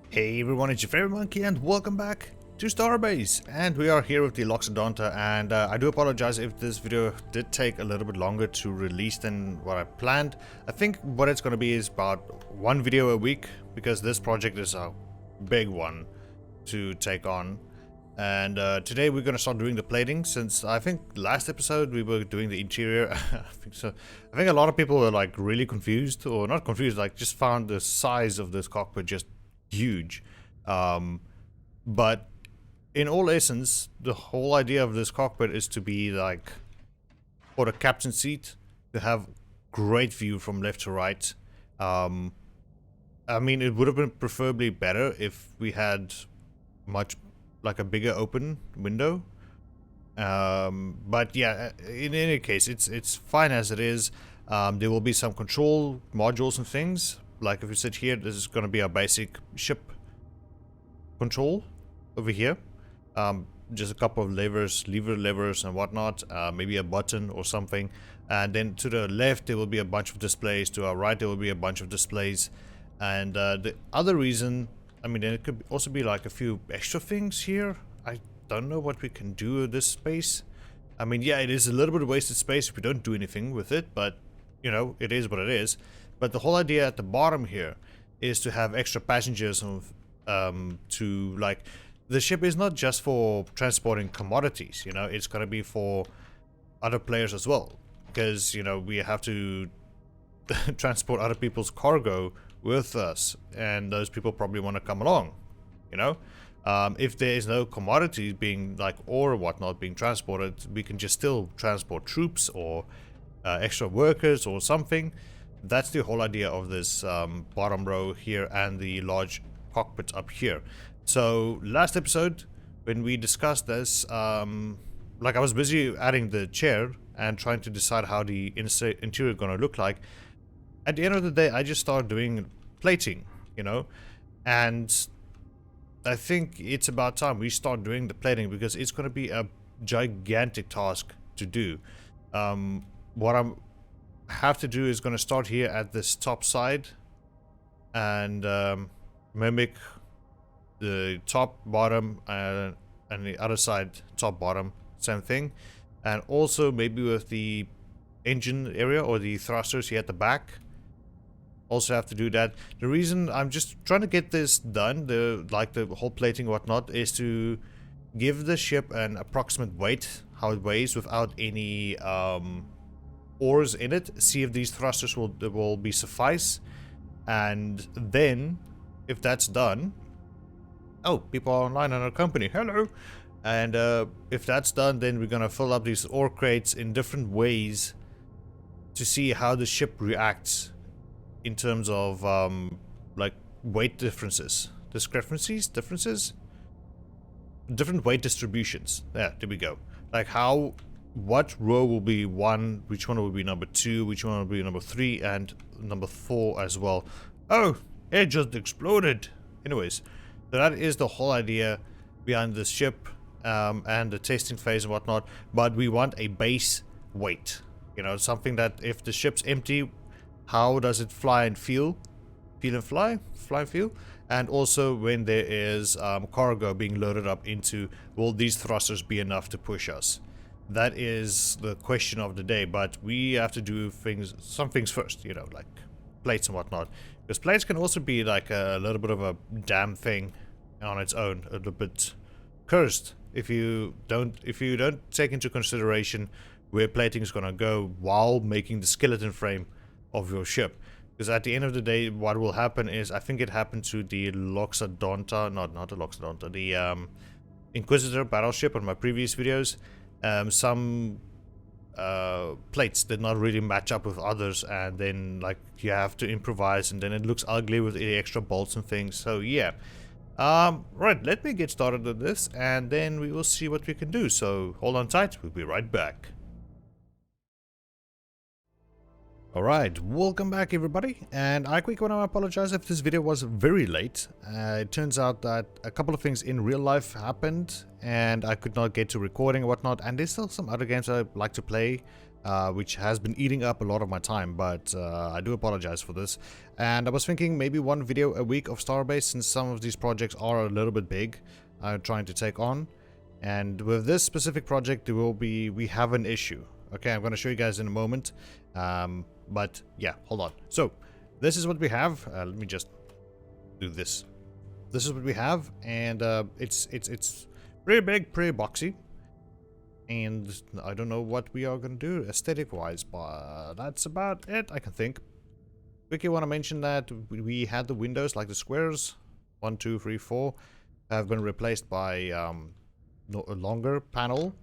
Hey everyone, it's your favorite monkey and welcome back to Starbase. And we are here with the Loxodonta, and I do apologize if this video did take a little bit longer to release than what I planned. I think what it's going to be is about one video a week, because this project is a big one to take on. And today we're going to start doing the plating, since I think last episode we were doing the interior. I think a lot of people were like really confused, or not confused, like just found the size of this cockpit just huge. But in all essence, the whole idea of this cockpit is to be like for the captain seat, to have great view from left to right. I mean, it would have been preferably better if we had much like a bigger open window, but yeah, in any case, it's fine as it is. There will be some control modules and things. Like if you sit here, this is going to be our basic ship control over here. Just a couple of levers, lever levers and whatnot, maybe a button or something. And then to the left there will be a bunch of displays, to our right there will be a bunch of displays. And the other reason, I mean, it could also be like a few extra things here. I don't know what we can do with this space. I mean, yeah, it is a little bit of wasted space if we don't do anything with it, but you know, it is what it is. But the whole idea at the bottom here is to have extra passengers to, like, the ship is not just for transporting commodities, you know, it's going to be for other players as well, because, you know, we have to transport other people's cargo with us, and those people probably want to come along, you know. If there is no commodities being like ore or whatnot being transported, we can just still transport troops or extra workers or something. That's the whole idea of this bottom row here and the large cockpit up here. So last episode when we discussed this, like I was busy adding the chair and trying to decide how the interior gonna look like. At the end of the day, I just started doing plating, you know, and I think it's about time we start doing the plating, because it's going to be a gigantic task to do. What I have to do is going to start here at this top side and mimic the top, bottom, and the other side, top, bottom, same thing. And also maybe with the engine area or the thrusters here at the back. Also have to do that. The reason I'm just trying to get this done, the whole plating whatnot, is to give the ship an approximate weight, how it weighs without any ores in it. See if these thrusters will be suffice, and then if that's done, oh, people are online on our company, hello. And if that's done, then we're gonna fill up these ore crates in different ways to see how the ship reacts in terms of like weight differences, different weight distributions. There we go. Like what row will be one, which one will be number 2, which one will be number 3, and number 4 as well. Oh, it just exploded. Anyways, so that is the whole idea behind this ship, and the testing phase and whatnot. But we want a base weight, you know, something that if the ship's empty, how does it fly and feel? Feel and fly? Fly and feel? And also when there is cargo being loaded up into, will these thrusters be enough to push us? That is the question of the day, but we have to do some things first, you know, like plates and whatnot. Because plates can also be like a little bit of a damn thing on its own, a little bit cursed if you don't take into consideration where plating is gonna go while making the skeleton frame of your ship. Because at the end of the day, what will happen is, I think it happened to the Loxodonta, not the Loxodonta, the Inquisitor battleship on my previous videos. Some plates did not really match up with others, and then like you have to improvise, and then it looks ugly with the extra bolts and things. So yeah, right, let me get started with this, and then we will see what we can do. So hold on tight, we'll be right back. Alright, welcome back everybody, and I quickly want to apologize if this video was very late. It turns out that a couple of things in real life happened and I could not get to recording and whatnot, and there's still some other games I like to play which has been eating up a lot of my time, but I do apologize for this. And I was thinking maybe one video a week of Starbase, since some of these projects are a little bit big, trying to take on. And with this specific project, we have an issue. Okay, I'm going to show you guys in a moment. But yeah, hold on. So this is what we have. Let me just do this. This is what we have, and it's pretty big, pretty boxy. And I don't know what we are going to do aesthetic-wise, but that's about it, I can think. Quickly want to mention that we had the windows, like the squares, 1, 2, 3, 4, have been replaced by a longer panel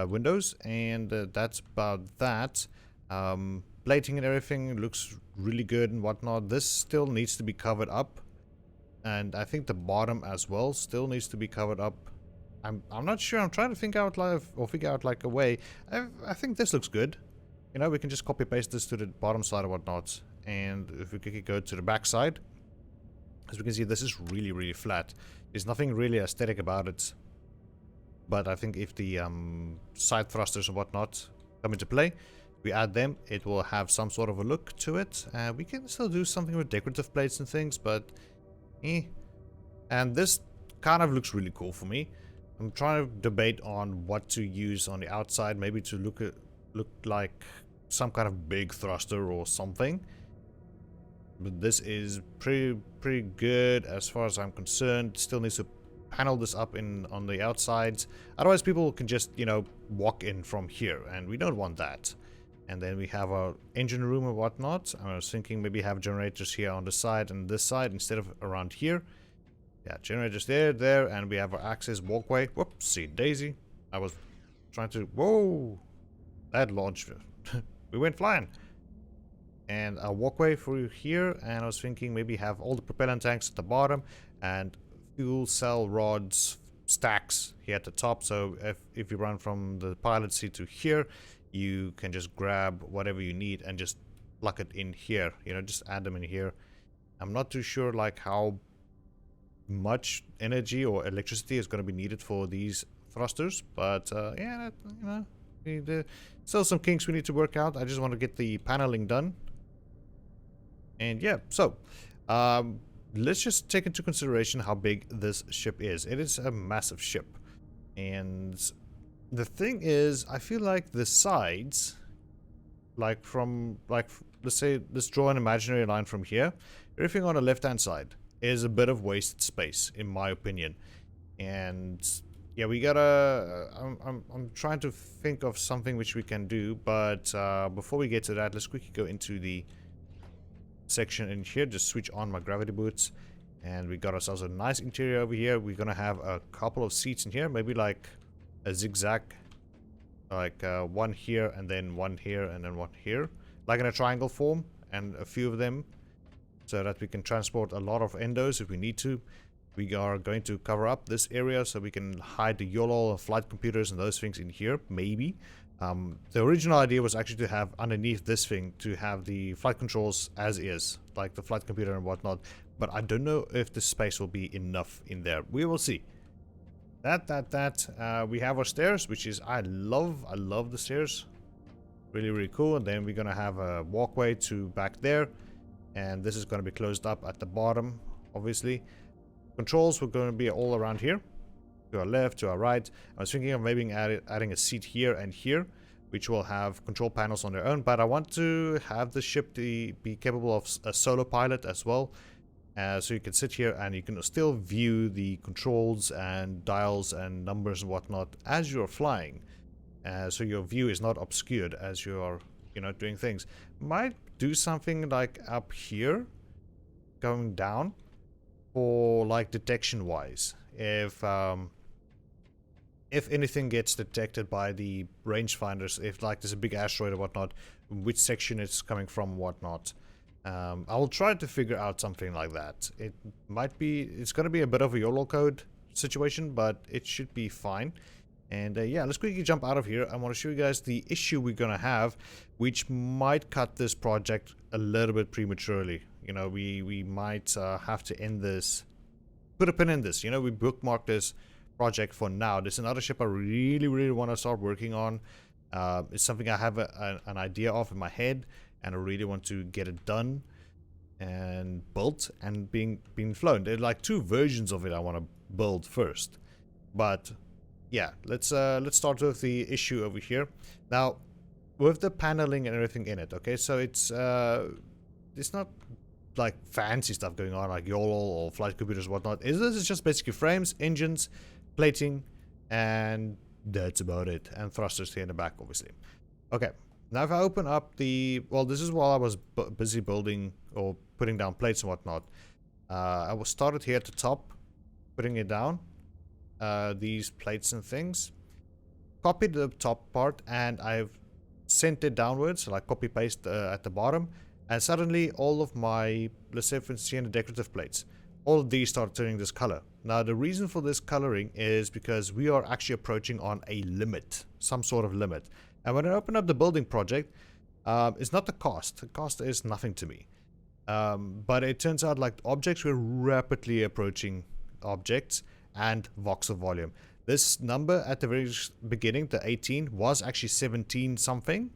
windows, and that's about that. Plating and everything looks really good and whatnot. This still needs to be covered up, and I think the bottom as well still needs to be covered up. I'm not sure. I'm trying to think out loud or figure out like a way. I think this looks good. You know, we can just copy paste this to the bottom side or whatnot. And if we could go to the back side, as we can see, this is really flat. There's nothing really aesthetic about it. But I think if the side thrusters and whatnot come into play, we add them, it will have some sort of a look to it. We can still do something with decorative plates and things, but and this kind of looks really cool for me. I'm trying to debate on what to use on the outside, maybe to look like some kind of big thruster or something. But this is pretty good as far as I'm concerned. Still needs to panel this up on the outsides. Otherwise, people can just, you know, walk in from here, and we don't want that. And then we have our engine room and whatnot. I was thinking maybe have generators here on the side and this side instead of around here. Yeah, generators there, and we have our access walkway. Whoopsie daisy. I was trying to... Whoa! That launched. We went flying. And a walkway through here, and I was thinking maybe have all the propellant tanks at the bottom, and fuel cell rods stacks here at the top. So if you run from the pilot seat to here, you can just grab whatever you need and just plug it in here. You know, just add them in here. I'm not too sure like how much energy or electricity is going to be needed for these thrusters, but yeah, you know, still some kinks we need to work out. I just want to get the paneling done, and yeah, so let's just take into consideration how big this ship is. It is a massive ship, and the thing is, I feel like the sides, like let's say, let's draw an imaginary line from here. Everything on the left hand side is a bit of wasted space, in my opinion. And yeah, we gotta I'm trying to think of something which we can do, but before we get to that, let's quickly go into the section in here. Just switch on my gravity boots, and we got ourselves a nice interior over here. We're gonna have a couple of seats in here, maybe like a zigzag, like one here and then one here and then one here, like in a triangle form, and a few of them, so that we can transport a lot of endos if we need to. We are going to cover up this area so we can hide the YOLO flight computers and those things in here, maybe. The original idea was actually to have underneath this thing, to have the flight controls as is, like the flight computer and whatnot, but I don't know if the space will be enough in there. We will see. We have our stairs, which is, I love the stairs. Really cool. And then we're gonna have a walkway to back there, and this is going to be closed up at the bottom, obviously. Controls were going to be all around here, to our left, to our right. I was thinking of maybe adding a seat here and here, which will have control panels on their own, but I want to have the ship be capable of a solo pilot as well. So you can sit here and you can still view the controls and dials and numbers and whatnot as you're flying. So your view is not obscured as you're, you know, doing things. Might do something like up here, going down, for like detection wise. If anything gets detected by the rangefinders, if like there's a big asteroid or whatnot, which section it's coming from, whatnot. I will try to figure out something like that. It might be, it's going to be a bit of a YOLO code situation, but it should be fine. And yeah, let's quickly jump out of here. I want to show you guys the issue we're going to have, which might cut this project a little bit prematurely. You know, we might have to end this, put a pin in this. You know, we bookmarked this project for now. There's another ship I really want to start working on. It's something I have an idea of in my head, and I really want to get it done and built and being flown. There are like 2 versions of it I want to build first. But yeah, let's start with the issue over here. Now, with the paneling and everything in it, okay, so it's not like fancy stuff going on like YOLO or flight computers or whatnot. This is just basically frames, engines, plating, and that's about it. And thrusters here in the back, obviously. Okay, now if I open up the, well, this is while I was busy building or putting down plates and whatnot. I was started here at the top, putting it down, these plates and things. Copied the top part and I've sent it downwards, so like copy paste at the bottom, and suddenly all of my, let's say for instance here in the decorative plates, all of these start turning this color. Now the reason for this coloring is because we are actually approaching on a limit, some sort of limit. And when I open up the building project, it's not the cost. The cost is nothing to me. But it turns out like objects were rapidly approaching objects and voxel volume. This number at the very beginning, the 18, was actually 17 something.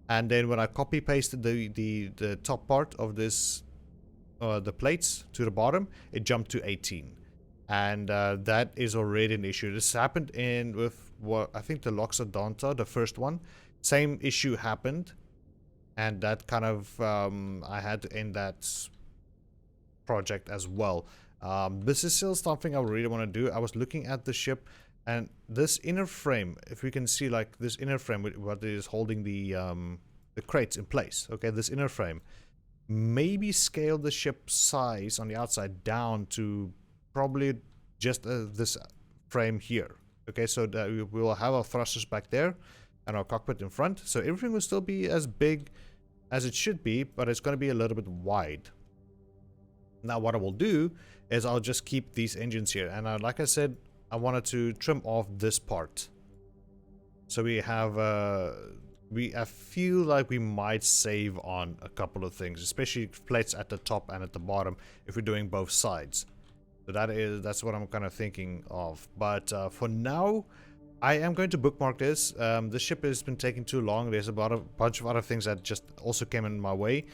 And then when I copy pasted the top part of this, the plates to the bottom, it jumped to 18. And that is already an issue. This happened with what I think the Loxodonta, the first one. Same issue happened. And that kind of, I had to end that project as well. This is still something I really want to do. I was looking at the ship, and this inner frame, if we can see like this inner frame, what is holding the crates in place. Okay, this inner frame. Maybe scale the ship size on the outside down to probably just this frame here. Okay, so that we will have our thrusters back there and our cockpit in front. So everything will still be as big as it should be, but it's going to be a little bit wide. Now what I will do is I'll just keep these engines here. And like I said, I wanted to trim off this part. So we have, I feel like we might save on a couple of things, especially plates at the top and at the bottom if we're doing both sides. So that's what I'm kind of thinking of. But for now, I am going to bookmark this. The ship has been taking too long. There's about a bunch of other things that just also came in my way,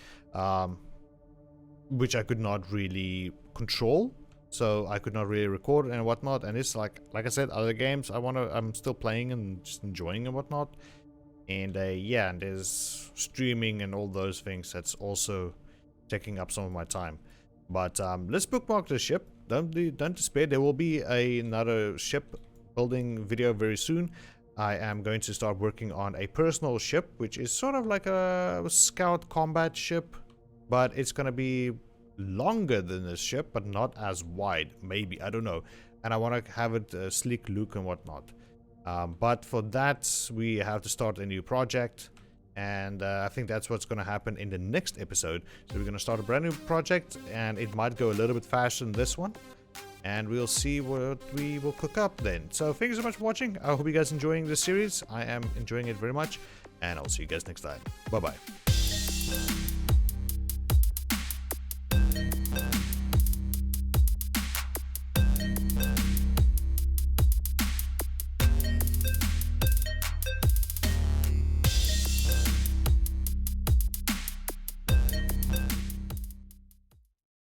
which I could not really control. So I could not really record and whatnot. And it's like I said, other games I'm still playing and just enjoying and whatnot. And yeah, and there's streaming and all those things that's also taking up some of my time. But let's bookmark the ship. Don't despair. There will be another ship building video very soon. I am going to start working on a personal ship, which is sort of like a scout combat ship, but it's going to be longer than this ship, but not as wide. Maybe, I don't know. And I want to have it sleek look and whatnot. But for that, we have to start a new project. And I think that's what's going to happen in the next episode. So we're going to start a brand new project, and it might go a little bit faster than this one. And we'll see what we will cook up then. So thank you so much for watching. I hope you guys are enjoying this series. I am enjoying it very much. And I'll see you guys next time. Bye-bye.